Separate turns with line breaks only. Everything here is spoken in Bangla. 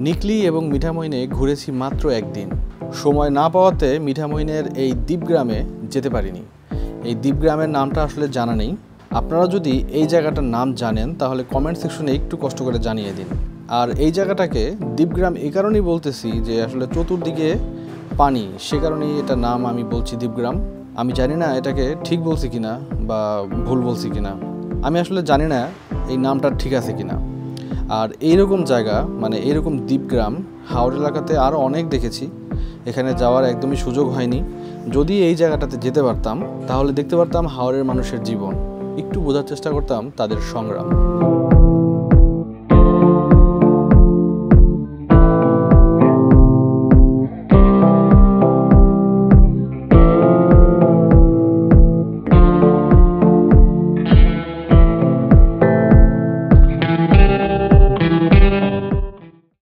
নিকলি এবং মিঠামইনে ঘুরেছি মাত্র একদিন। সময় না পাওয়াতে মিঠামইনের এই দ্বীপগ্রামে যেতে পারিনি। এই দ্বীপগ্রামের নামটা আসলে জানা নেই। আপনারা যদি এই জায়গাটার নাম জানেন তাহলে কমেন্ট সেকশনে একটু কষ্ট করে জানিয়ে দিন। আর এই জায়গাটাকে দ্বীপগ্রাম এই কারণেই বলতেছি যে আসলে চতুর্দিকে পানি, সে কারণেই এটা নাম আমি বলছি দ্বীপগ্রাম। আমি জানি না এটাকে ঠিক বলছি কিনা বা ভুল বলছি কিনা, আমি আসলে জানি না এই নামটা ঠিক আছে কিনা। আর এইরকম জায়গা মানে এইরকম দ্বীপগ্রাম হাওর এলাকাতে আরও অনেক দেখেছি, এখানে যাওয়ার একদমই সুযোগ হয়নি। যদি এই জায়গাটাতে যেতে পারতাম তাহলে দেখতে পারতাম হাওরের মানুষের জীবন, একটু বোঝার চেষ্টা করতাম তাদের সংগ্রাম।